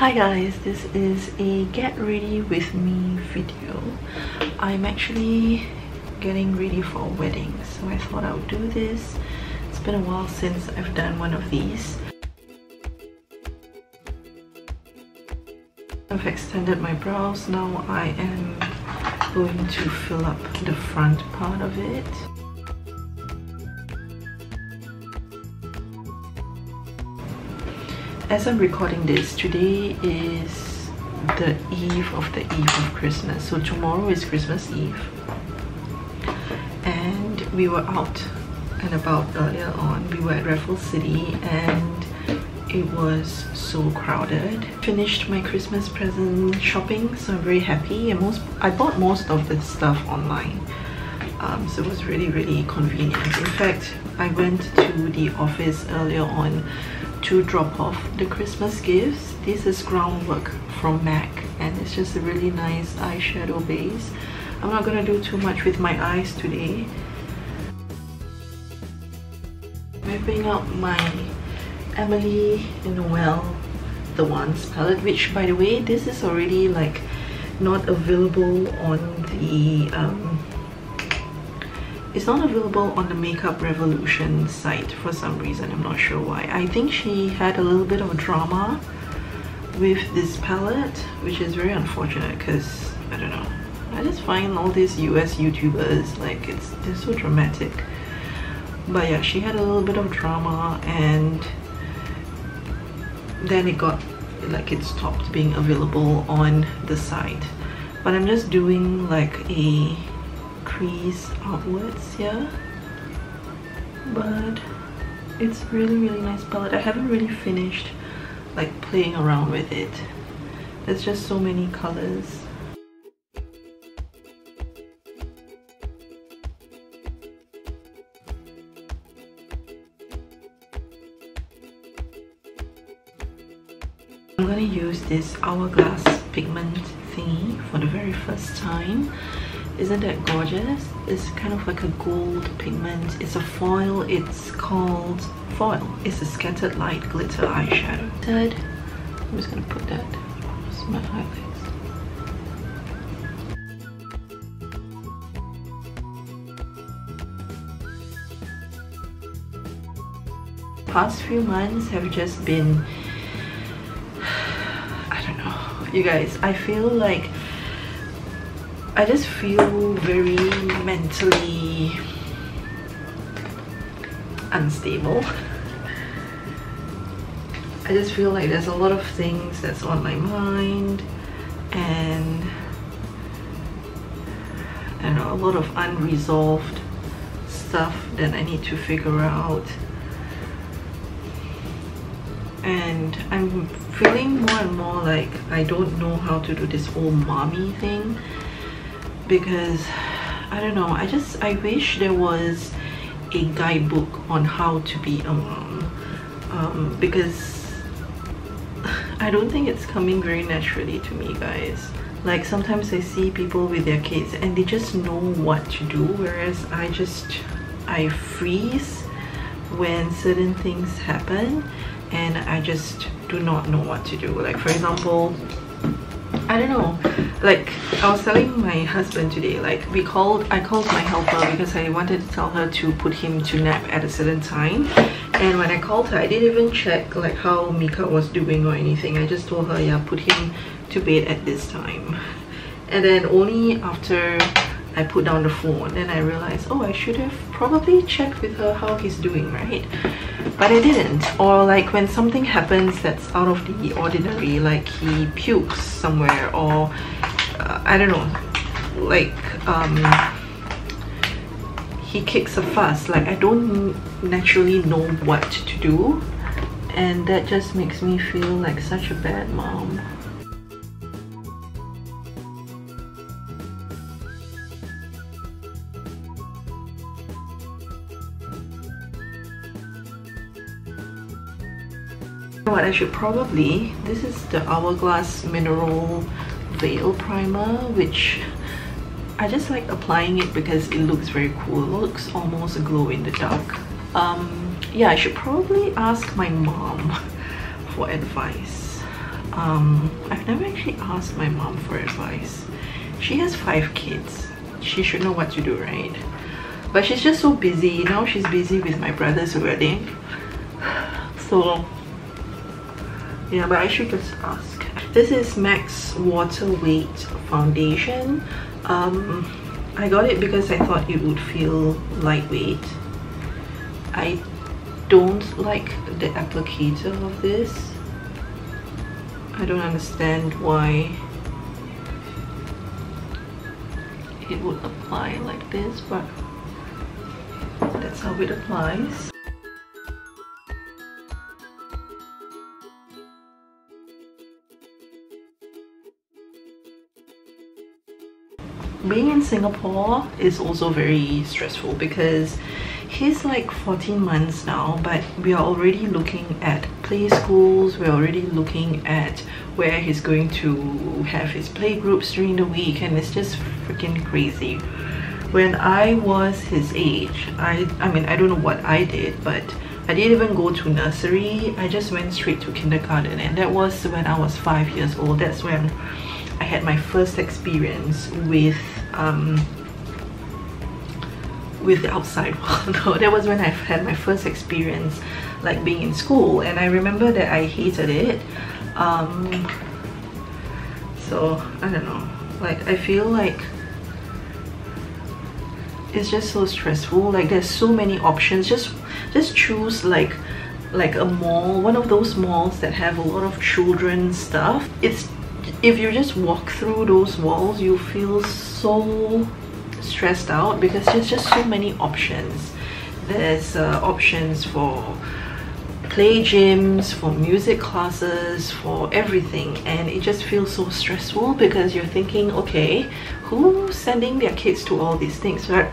Hi guys, this is a get ready with me video. I'm actually getting ready for a wedding, so I thought I would do this. It's been a while since I've done one of these. I've extended my brows. Now I am going to fill up the front part of it. As I'm recording this, today is the eve of Christmas. So tomorrow is Christmas Eve. And we were out and about earlier on. We were at Raffles City and it was so crowded. Finished my Christmas present shopping, so I'm very happy. And I bought most of the stuff online. So it was really convenient. In fact, I went to the office earlier on to drop off the Christmas gifts. This is Groundwork from MAC and it's just a really nice eyeshadow base. I'm not gonna do too much with my eyes today. Whipping out my Emily Noel The Ones palette, which by the way, this is already like not available on the it's not available on the Makeup Revolution site for some reason. I'm not sure why. I think she had a little bit of drama with this palette, which is very unfortunate because I don't know, I just find all these US YouTubers like they're so dramatic. But yeah, she had a little bit of drama and then it stopped being available on the site. But I'm just doing like a crease outwards here, but it's really nice palette. I haven't really finished like playing around with it. There's just so many colors. I'm gonna use this Hourglass pigment thingy for the very first time. Isn't that gorgeous? It's kind of like a gold pigment. It's a foil. It's called Foil. It's a scattered light glitter eyeshadow. Third, I'm just gonna put that as my highlights. Past few months have just been, I don't know, you guys, I just feel very mentally unstable. I just feel like there's a lot of things that's on my mind and I don't know, a lot of unresolved stuff that I need to figure out. And I'm feeling more and more like I don't know how to do this whole mommy thing. Because I don't know, I wish there was a guidebook on how to be a mom, because I don't think it's coming very naturally to me, guys. Like sometimes I see people with their kids and they just know what to do, whereas I freeze when certain things happen and I just do not know what to do. Like for example, I don't know, like I was telling my husband today, like I called my helper because I wanted to tell her to put him to nap at a certain time. And when I called her, I didn't even check like how Mika was doing or anything. I just told her, yeah, put him to bed at this time. And then only after I put down the phone, then I realized, oh, I should have probably checked with her how he's doing, right? But I didn't. Or like when something happens that's out of the ordinary, like he pukes somewhere, or I don't know, like he kicks a fuss, like I don't naturally know what to do, and that just makes me feel like such a bad mom. What I should probably, this is the Hourglass Mineral Veil Primer, which I just like applying it because it looks very cool. It looks almost a glow in the dark. Yeah, I should probably ask my mom for advice. I've never actually asked my mom for advice. She has 5 kids. She should know what to do, right? But she's just so busy. Now she's busy with my brother's wedding. So yeah, but I should just ask. This is MAC's Water Weight Foundation. I got it because I thought it would feel lightweight. I don't like the applicator of this. I don't understand why it would apply like this, but that's how it applies. Being in Singapore is also very stressful because he's like 14 months now, but we are already looking at play schools. We're already looking at where he's going to have his play groups during the week, and it's just freaking crazy. When I was his age, I mean, I don't know what I did, but I didn't even go to nursery. I just went straight to kindergarten, and that was when I was 5 years old. That's when I had my first experience with the outside world. No, that was when I had my first experience like being in school, and I remember that I hated it. So I don't know, like I feel like it's just so stressful. Like there's so many options. Just choose like a mall, one of those malls that have a lot of children's stuff. If you just walk through those walls, you feel so stressed out because there's just so many options. There's options for play gyms, for music classes, for everything, and it just feels so stressful because you're thinking, okay, who's sending their kids to all these things? Right?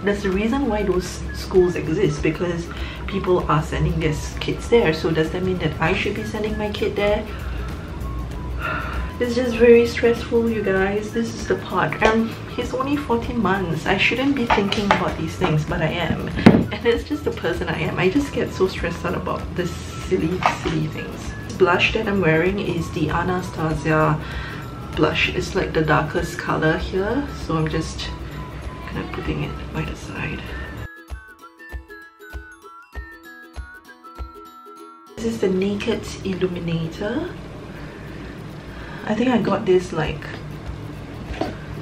That's the reason why those schools exist, because people are sending their kids there. So does that mean that I should be sending my kid there? It's just very stressful, you guys. This is the part. And he's only 14 months. I shouldn't be thinking about these things, but I am. And it's just the person I am. I just get so stressed out about this silly things. This blush that I'm wearing is the Anastasia blush. It's like the darkest color here. So I'm just kind of putting it by the side. This is the Naked Illuminator. I think I got this like,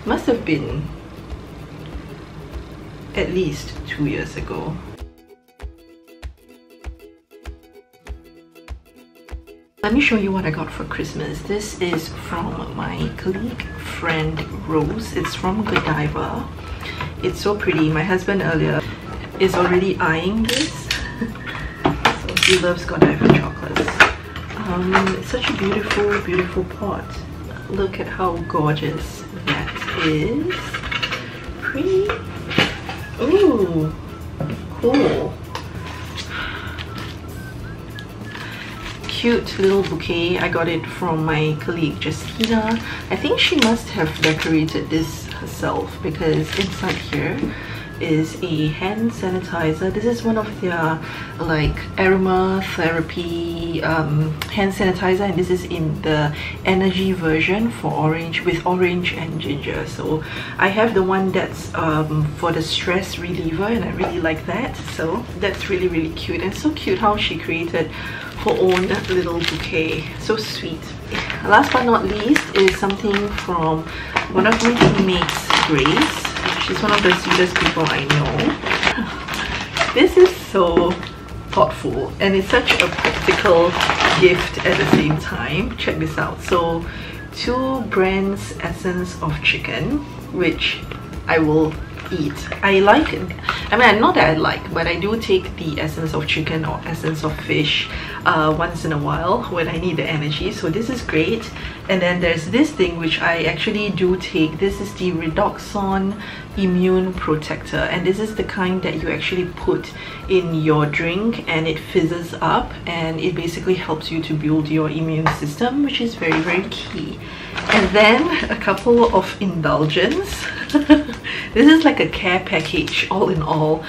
must have been at least 2 years ago. Let me show you what I got for Christmas. This is from my colleague friend Rose. It's from Godiva. It's so pretty. My husband earlier is already eyeing this. So he loves Godiva chocolates. It's such a beautiful pot. Look at how gorgeous that is. Pretty. Ooh, cool. Cute little bouquet. I got it from my colleague Justina. I think she must have decorated this herself because inside here is a hand sanitizer. This is one of their like aromatherapy hand sanitizer, and this is in the energy version for orange, with orange and ginger. So I have the one that's for the stress reliever, and I really like that. So that's really cute, and so cute how she created her own little bouquet. So sweet. Last but not least is something from one of my teammates, Grace. She's one of the sweetest people I know. This is so thoughtful, and it's such a practical gift at the same time. Check this out. So 2 brands essence of chicken, which I will eat. I like it. I mean, not that I like, but I do take the essence of chicken or essence of fish once in a while when I need the energy. So this is great. And then there's this thing which I actually do take. This is the Redoxon Immune Protector, and this is the kind that you actually put in your drink and it fizzes up, and it basically helps you to build your immune system, which is very key. And then a couple of indulgence. This is like a care package all in all.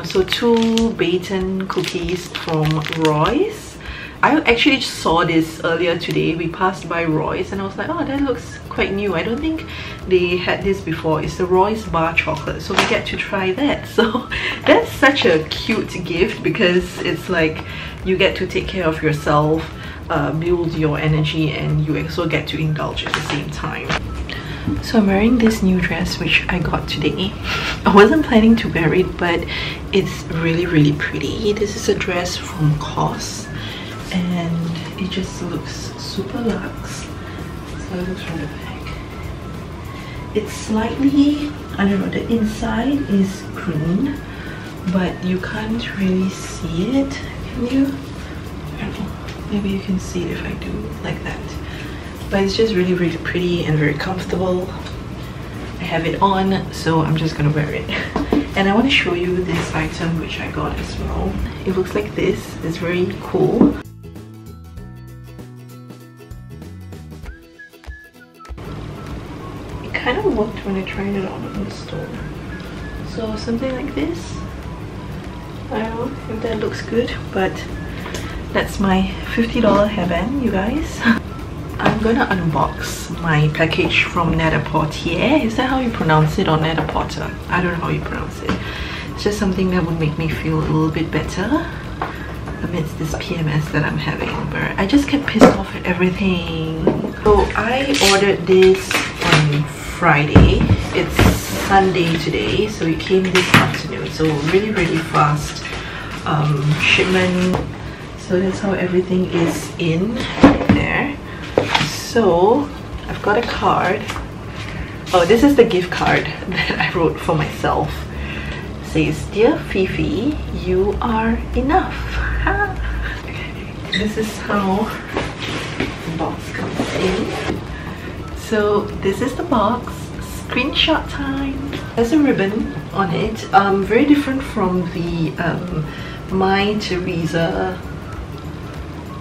So 2 Baton cookies from Royce, I actually saw this earlier today. We passed by Roy's and I was like, oh, that looks quite new. I don't think they had this before. It's the Roy's bar chocolate, so we get to try that. So that's such a cute gift because it's like you get to take care of yourself, build your energy, and you also get to indulge at the same time. So I'm wearing this new dress which I got today. I wasn't planning to wear it, but it's really pretty. This is a dress from COS and it just looks super luxe. So it looks from the back. It's slightly, I don't know, the inside is green, but you can't really see it. Can you? I don't know. Maybe you can see it if I do like that. But it's just really pretty and very comfortable. I have it on, so I'm just gonna wear it. And I want to show you this item which I got as well. It looks like this. It's very cool. It kind of worked when I tried it on in the store. So something like this. I don't know if that looks good, but that's my $50 hairband, you guys. I'm gonna unbox my package from Net-a-Porter. Is that how you pronounce it, or Net-a-Porter? I don't know how you pronounce it. It's just something that would make me feel a little bit better amidst this PMS that I'm having, where I just get pissed off at everything. So I ordered this on Friday. It's Sunday today, so it came this afternoon. So really fast shipment. So that's how everything is in right there. So I've got a card. Oh, this is the gift card that I wrote for myself. It says, "Dear Fifi, you are enough." This is how the box comes in. So this is the box. Screenshot time. There's a ribbon on it. Very different from the My Teresa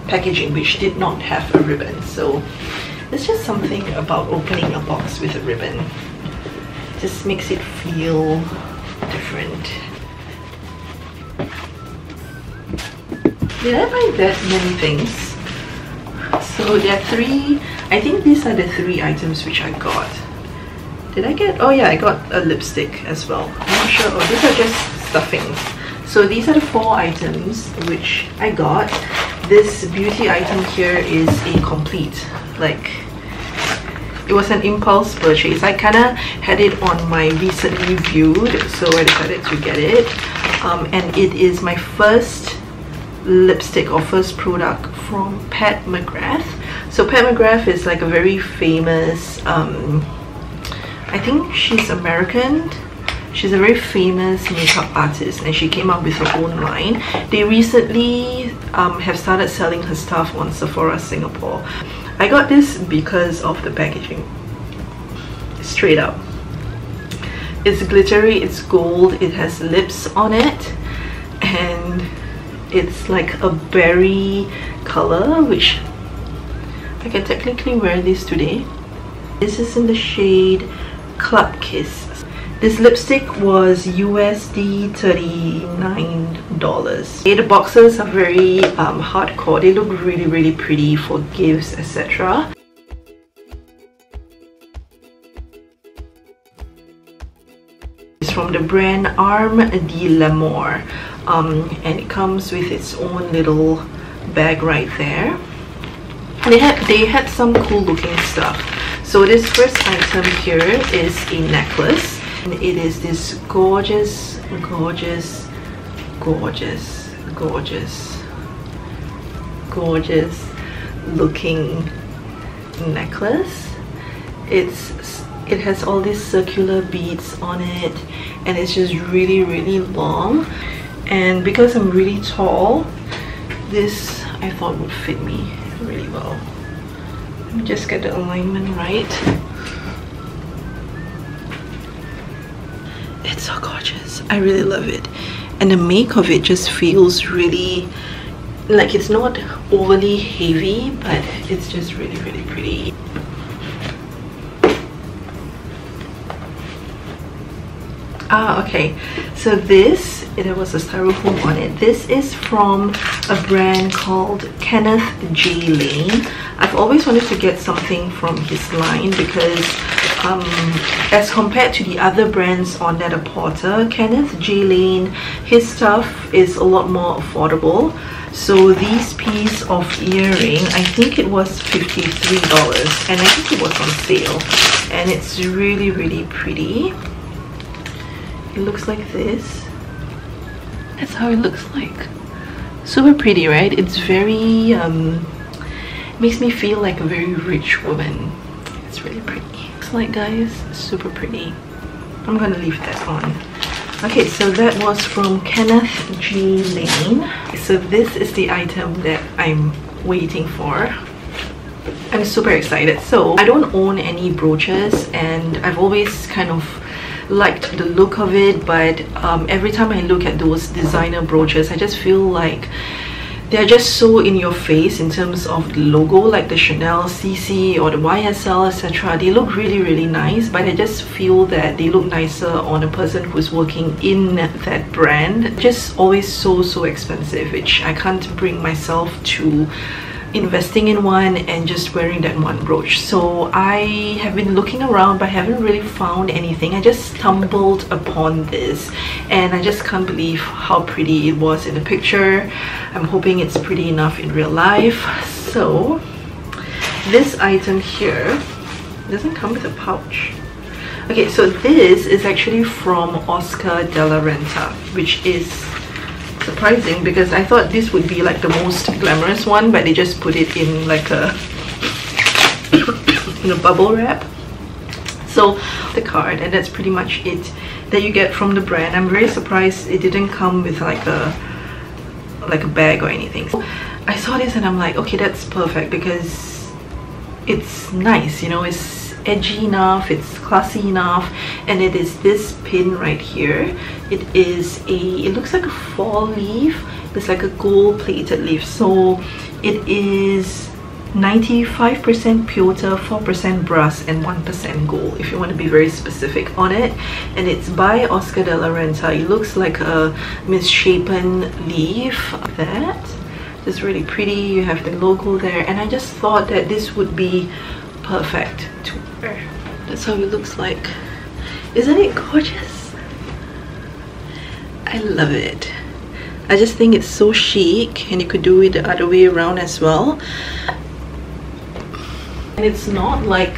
packaging, which did not have a ribbon. So it's just something about opening a box with a ribbon. It just makes it feel different. Did I buy that many things? So there are three. I think these are the three items which I got. Did I get? Oh yeah, I got a lipstick as well. I'm not sure. Oh, these are just stuffings. So these are the 4 items which I got. This beauty item here is incomplete. Like, it was an impulse purchase. I kind of had it on my recently viewed, so I decided to get it. And it is my first lipstick or first product from Pat McGrath. So Pat McGrath is like a very famous, I think she's American. She's a very famous makeup artist and she came up with her own line. They recently have started selling her stuff on Sephora Singapore. I got this because of the packaging. Straight up. It's glittery, it's gold, it has lips on it, and it's like a berry color, which I can technically wear this today. This is in the shade Club Kiss. This lipstick was USD $39. The boxes are very hardcore. They look really pretty for gifts, etc. It's from the brand Arme de l'Amour, and it comes with its own little bag right there. They had some cool looking stuff. So this first item here is a necklace. And it is this gorgeous looking necklace. It has all these circular beads on it, and it's just really long. And because I'm really tall, this I thought would fit me really well. Let me just get the alignment right. It's so gorgeous. I really love it. And the make of it just feels really like it's not overly heavy, but it's just really pretty. Okay, so this, there was a styrofoam on it. This is from a brand called Kenneth J. Lane. I've always wanted to get something from his line because as compared to the other brands on Net-a-Porter, Kenneth J. Lane, his stuff is a lot more affordable. So this piece of earring, I think it was $53 and I think it was on sale, and it's really, really pretty. It looks like this. That's how it looks like. Super pretty, right? It's very makes me feel like a very rich woman. It's really pretty. Looks like, guys, super pretty. I'm gonna leave that on. Okay, so that was from Kenneth J. Lane. So this is the item that I'm waiting for. I'm super excited. So I don't own any brooches and I've always kind of liked the look of it, but every time I look at those designer brooches, I just feel like they're just so in your face in terms of the logo, like the Chanel CC or the YSL, etc. They look really, really nice, but I just feel that they look nicer on a person who's working in that brand. Just always so expensive, which I can't bring myself to investing in one and just wearing that one brooch. So I have been looking around but haven't really found anything. I just stumbled upon this and I just can't believe how pretty it was in the picture. I'm hoping it's pretty enough in real life. So this item here doesn't come with a pouch. Okay, so this is actually from Oscar de la Renta, which is surprising because I thought this would be like the most glamorous one, but they just put it in like a in a bubble wrap. So the card, and that's pretty much it that you get from the brand. I'm very surprised it didn't come with like a bag or anything. So I saw this and I'm like, okay, that's perfect because it's nice, you know, it's edgy enough, it's classy enough, and it is this pin right here. It looks like a fall leaf. It's like a gold plated leaf. So it is 95% pewter, 4% brass and 1% gold, if you want to be very specific on it. And it's by Oscar de la Renta. It looks like a misshapen leaf. That is really pretty. You have the logo there, and I just thought that this would be perfect to wear. That's how it looks like. Isn't it gorgeous? I love it. I just think it's so chic, and you could do it the other way around as well. And it's not like,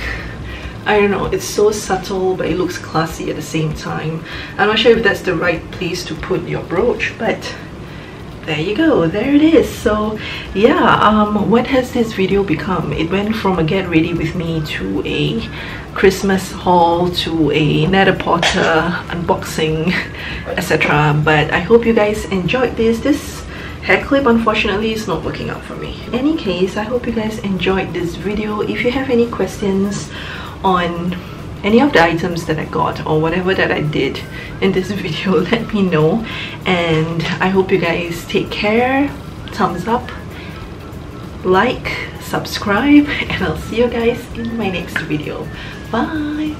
I don't know, it's so subtle but it looks classy at the same time. I'm not sure if that's the right place to put your brooch, but there you go, there it is. So yeah, what has this video become? It went from a get ready with me to a Christmas haul to a Net-a-Porter unboxing, etc. But I hope you guys enjoyed this. This hair clip unfortunately is not working out for me. In any case, I hope you guys enjoyed this video. If you have any questions on any of the items that I got or whatever that I did in this video, let me know. And I hope you guys take care. Thumbs up, like, subscribe, and I'll see you guys in my next video. Bye.